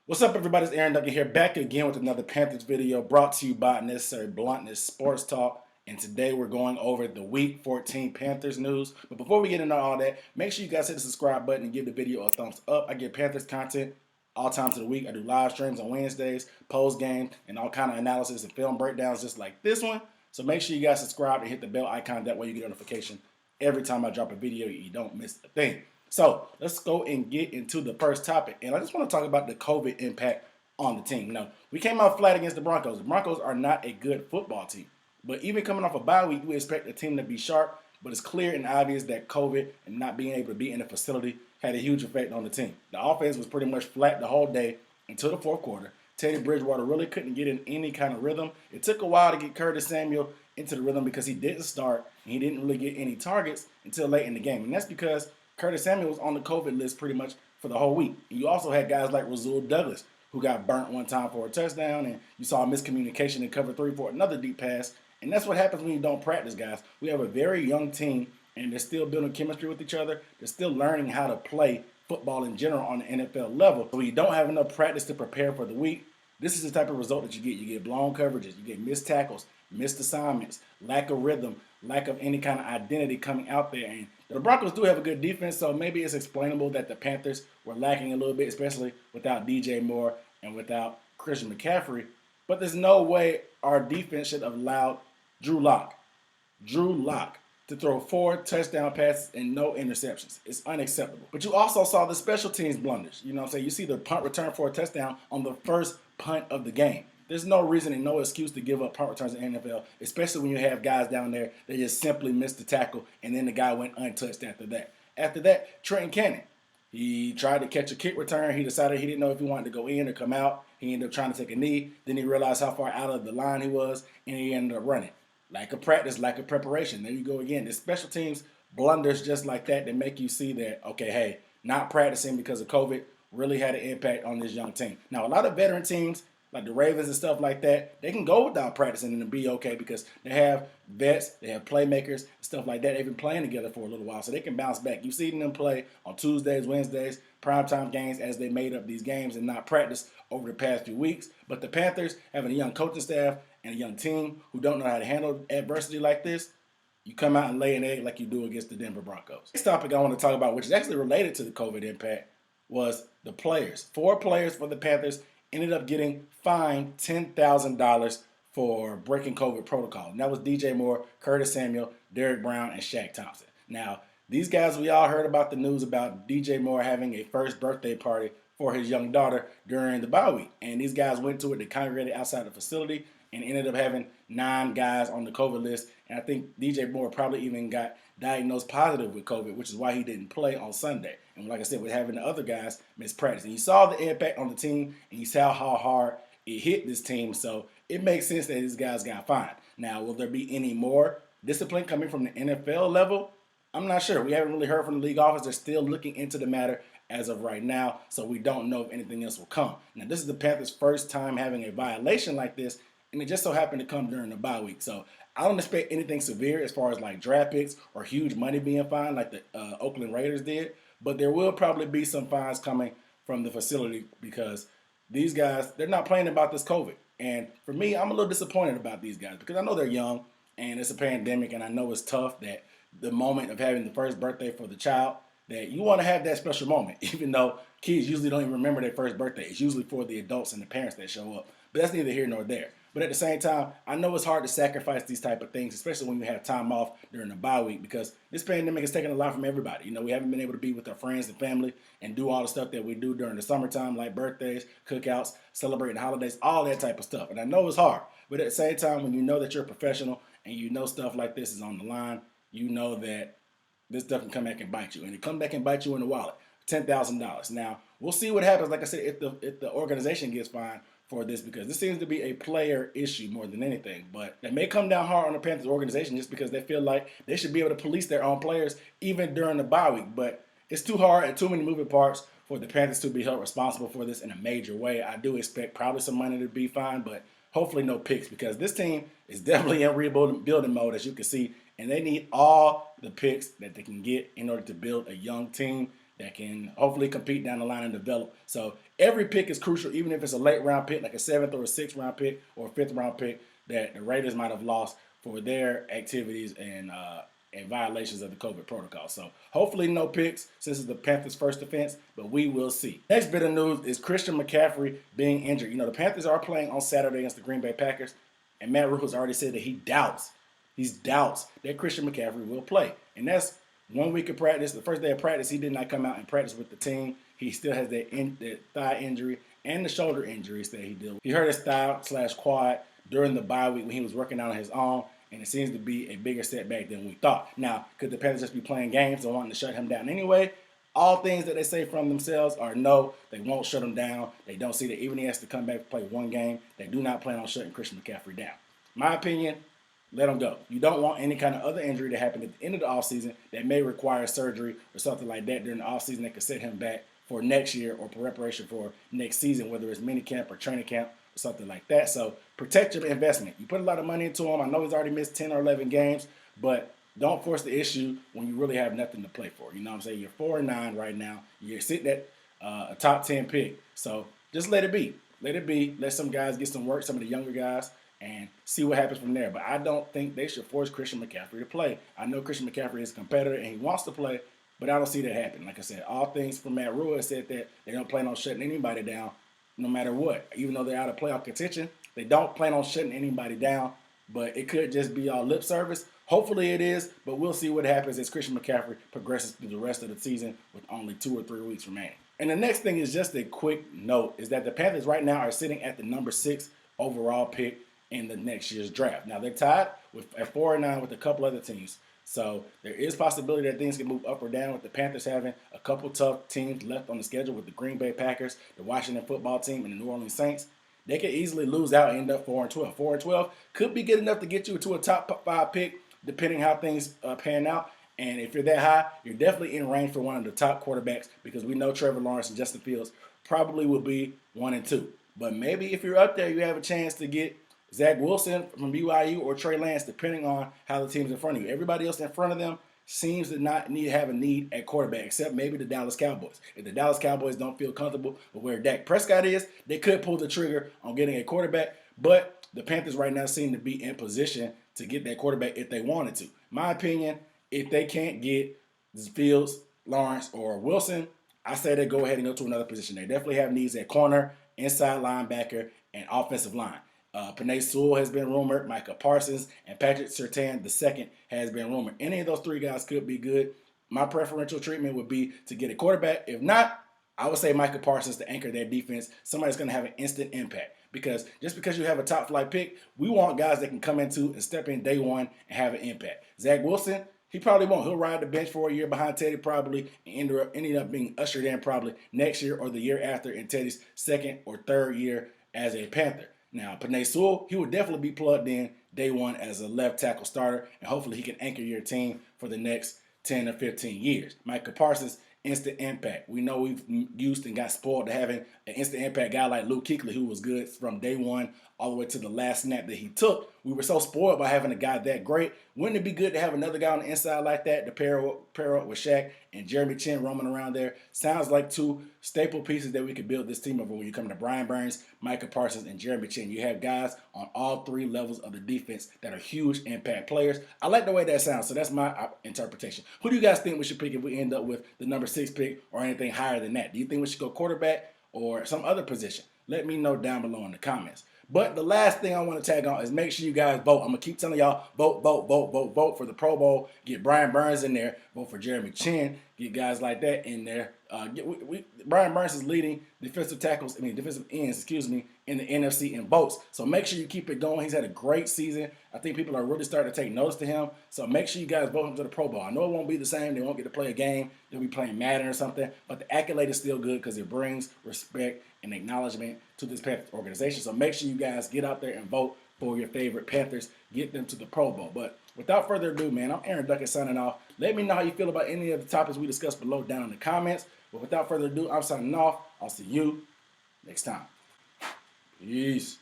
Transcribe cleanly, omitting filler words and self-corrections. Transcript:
What's up, everybody? It's Aaron Duggan here, back again with another Panthers video brought to you by Necessary Bluntness Sports Talk. And today we're going over the Week 14 Panthers news. But before we get into all that, make sure you guys hit the subscribe button and give the video a thumbs up. I get Panthers content all times of the week. I do live streams on Wednesdays, post game, and all kind of analysis and film breakdowns just like this one. So make sure you guys subscribe and hit the bell icon. That way you get a notification every time I drop a video. You don't miss a thing. So let's go and get into the first topic. And I just want to talk about the COVID impact on the team. Now, we came out flat against the Broncos. The Broncos are not a good football team. But even coming off a bye week, we expect the team to be sharp. But it's clear and obvious that COVID and not being able to be in the facility had a huge effect on the team. The offense was pretty much flat the whole day until the fourth quarter. Teddy Bridgewater really couldn't get in any kind of rhythm. It took a while to get Curtis Samuel into the rhythm because he didn't start and he didn't really get any targets until late in the game. And that's because Curtis Samuel was on the COVID list pretty much for the whole week. And you also had guys like Rasul Douglas, who got burnt one time for a touchdown, and you saw miscommunication in cover 3 for another deep pass. And that's what happens when you don't practice, guys. We have a very young team, and they're still building chemistry with each other. They're still learning how to play football in general on the NFL level. So when you don't have enough practice to prepare for the week, this is the type of result that you get. You get blown coverages, you get missed tackles, missed assignments, lack of rhythm, lack of any kind of identity coming out there. And the Broncos do have a good defense, so maybe it's explainable that the Panthers were lacking a little bit, especially without DJ Moore and without Christian McCaffrey. But there's no way our defense should have allowed Drew Lock to throw 4 touchdown passes and no interceptions. It's unacceptable. But you also saw the special teams blunders. You know what I'm saying? You see the punt return for a touchdown on the first punt of the game. There's no reason and no excuse to give up punt returns in the NFL, especially when you have guys down there that just simply missed the tackle and then the guy went untouched after that. After that, Trenton Cannon, he tried to catch a kick return. He decided he didn't know if he wanted to go in or come out. He ended up trying to take a knee. Then he realized how far out of the line he was, and he ended up running. Lack of practice, lack of preparation. There you go again. The special teams blunders just like that make you see that, okay, hey, not practicing because of COVID really had an impact on this young team. Now, a lot of veteran teams, like the Ravens and stuff like that, they can go without practicing and be okay because they have vets, they have playmakers, stuff like that. They've been playing together for a little while, so they can bounce back. You've seen them play on Tuesdays, Wednesdays, primetime games as they made up these games and not practice over the past few weeks. But the Panthers, having a young coaching staff and a young team who don't know how to handle adversity like this, you come out and lay an egg like you do against the Denver Broncos. Next topic I want to talk about, which is actually related to the COVID impact, was the players. 4 players for the Panthers ended up getting fined $10,000 for breaking COVID protocol. And that was DJ Moore, Curtis Samuel, Derrick Brown, and Shaq Thompson. Now, these guys, we all heard about the news about DJ Moore having a first birthday party for his young daughter during the bye week. And these guys went to it, they congregated outside the facility and ended up having 9 guys on the COVID list. And I think DJ Moore probably even got diagnosed positive with COVID, which is why he didn't play on Sunday. And like I said, with having the other guys miss practice. And you saw the impact on the team, and you saw how hard it hit this team. So it makes sense that these guys got fined. Now, will there be any more discipline coming from the NFL level? I'm not sure. We haven't really heard from the league office. They're still looking into the matter as of right now, so we don't know if anything else will come. Now, this is the Panthers' first time having a violation like this, and it just so happened to come during the bye week. So I don't expect anything severe as far as like draft picks or huge money being fined like the Oakland Raiders did, but there will probably be some fines coming from the facility because these guys, they're not playing about this COVID. And for me, I'm a little disappointed about these guys because I know they're young and it's a pandemic, and I know it's tough that the moment of having the first birthday for the child, that you want to have that special moment, even though kids usually don't even remember their first birthday. It's usually for the adults and the parents that show up. But that's neither here nor there. But at the same time, I know it's hard to sacrifice these type of things, especially when you have time off during the bye week, because this pandemic is taking a lot from everybody. You know, we haven't been able to be with our friends and family and do all the stuff that we do during the summertime, like birthdays, cookouts, celebrating holidays, all that type of stuff. And I know it's hard, but at the same time, when you know that you're a professional and you know stuff like this is on the line, you know that this stuff can come back and bite you. And it come back and bite you in the wallet, $10,000. Now, we'll see what happens, like I said, if the organization gets fined for this, because this seems to be a player issue more than anything. But it may come down hard on the Panthers organization just because they feel like they should be able to police their own players even during the bye week. But it's too hard and too many moving parts for the Panthers to be held responsible for this in a major way. I do expect probably some money to be fined, but hopefully no picks, because this team is definitely in rebuilding mode, as you can see, and they need all the picks that they can get in order to build a young team that can hopefully compete down the line and develop. So every pick is crucial, even if it's a late round pick, like a 7th or a 6th round pick or a 5th round pick that the Raiders might have lost for their activities and violations of the COVID protocol. So hopefully no picks since it's the Panthers' first offense, but we will see. Next bit of news is Christian McCaffrey being injured. You know, the Panthers are playing on Saturday against the Green Bay Packers, and Matt Rhule has already said that he doubts that Christian McCaffrey will play. And that's 1 week of practice. The first day of practice, he did not come out and practice with the team. He still has that thigh injury and the shoulder injuries that he dealt with. He hurt his thigh/quad during the bye week when he was working out on his own, and it seems to be a bigger setback than we thought. Now, could the Panthers just be playing games and wanting to shut him down anyway? All things that they say from themselves are no, they won't shut him down. They don't see that even if he has to come back and play one game, they do not plan on shutting Christian McCaffrey down. My opinion, let him go. You don't want any kind of other injury to happen at the end of the offseason that may require surgery or something like that during the offseason that could set him back for next year or preparation for next season, whether it's minicamp or training camp or something like that. So protect your investment. You put a lot of money into him. I know he's already missed 10 or 11 games, but don't force the issue when you really have nothing to play for. You know what I'm saying? You're 4-9 right now. You're sitting at a top 10 pick. So just let it be. Let it be. Let some guys get some work, some of the younger guys, and see what happens from there. But I don't think they should force Christian McCaffrey to play. I know Christian McCaffrey is a competitor and he wants to play, but I don't see that happen. Like I said, all things from Matt Rhule has said that they don't plan on shutting anybody down no matter what. Even though they're out of playoff contention, they don't plan on shutting anybody down, but it could just be all lip service. Hopefully it is, but we'll see what happens as Christian McCaffrey progresses through the rest of the season with only 2 or 3 weeks remaining. And the next thing is just a quick note, is that the Panthers right now are sitting at the number 6 overall pick in the next year's draft. Now they're tied at 4-9 with a couple other teams. So there is possibility that things can move up or down with the Panthers having a couple tough teams left on the schedule with the Green Bay Packers, the Washington football team, and the New Orleans Saints. They could easily lose out and end up 4-12. 4-12 could be good enough to get you to a top 5 pick, depending how things pan out. And if you're that high, you're definitely in range for one of the top quarterbacks, because we know Trevor Lawrence and Justin Fields probably will be 1 and 2. But maybe if you're up there, you have a chance to get Zach Wilson from BYU or Trey Lance, depending on how the team's in front of you. Everybody else in front of them seems to not have a need at quarterback, except maybe the Dallas Cowboys. If the Dallas Cowboys don't feel comfortable with where Dak Prescott is, they could pull the trigger on getting a quarterback. But the Panthers right now seem to be in position to get that quarterback if they wanted to. My opinion, if they can't get Fields, Lawrence, or Wilson, I say they go ahead and go to another position. They definitely have needs at corner, inside linebacker, and offensive line. Penei Sewell has been rumored. Micah Parsons and Patrick Surtain II has been rumored. Any of those 3 guys could be good. My preferential treatment would be to get a quarterback. If not, I would say Micah Parsons to anchor their defense. Somebody's going to have an instant impact. Because just because you have a top flight pick, we want guys that can come into and step in day one and have an impact. Zach Wilson, he probably won't. He'll ride the bench for a year behind Teddy probably and end up being ushered in probably next year or the year after in Teddy's 2nd or 3rd year as a Panther. Now, Penei Sewell, he would definitely be plugged in day one as a left tackle starter, and hopefully he can anchor your team for the next 10 or 15 years. Micah Parsons, instant impact. We know we've used and got spoiled to having an instant impact guy like Luke Kuechly, who was good from day one all the way to the last snap that he took. We were so spoiled by having a guy that great. Wouldn't it be good to have another guy on the inside like that to pair up with Shaq and Jeremy Chin roaming around there? Sounds like 2 staple pieces that we could build this team over when you come to Brian Burns, Micah Parsons, and Jeremy Chin. You have guys on all 3 levels of the defense that are huge impact players. I like the way that sounds, so that's my interpretation. Who do you guys think we should pick if we end up with the number 6 pick or anything higher than that? Do you think we should go quarterback or some other position? Let me know down below in the comments. But the last thing I want to tag on is make sure you guys vote. I'm going to keep telling y'all, vote for the Pro Bowl. Get Brian Burns in there. Vote for Jeremy Chin. Get guys like that in there. Brian Burns is leading defensive ends, in the NFC in votes. So make sure you keep it going. He's had a great season. I think people are really starting to take notice to him. So make sure you guys vote him to the Pro Bowl. I know it won't be the same. They won't get to play a game. They'll be playing Madden or something. But the accolade is still good because it brings respect and acknowledgement to this Panthers organization. So make sure you guys get out there and vote for your favorite Panthers. Get them to the Pro Bowl. But without further ado, man, I'm Aaron Duckett signing off. Let me know how you feel about any of the topics we discussed below down in the comments. But without further ado, I'm signing off. I'll see you next time. Peace.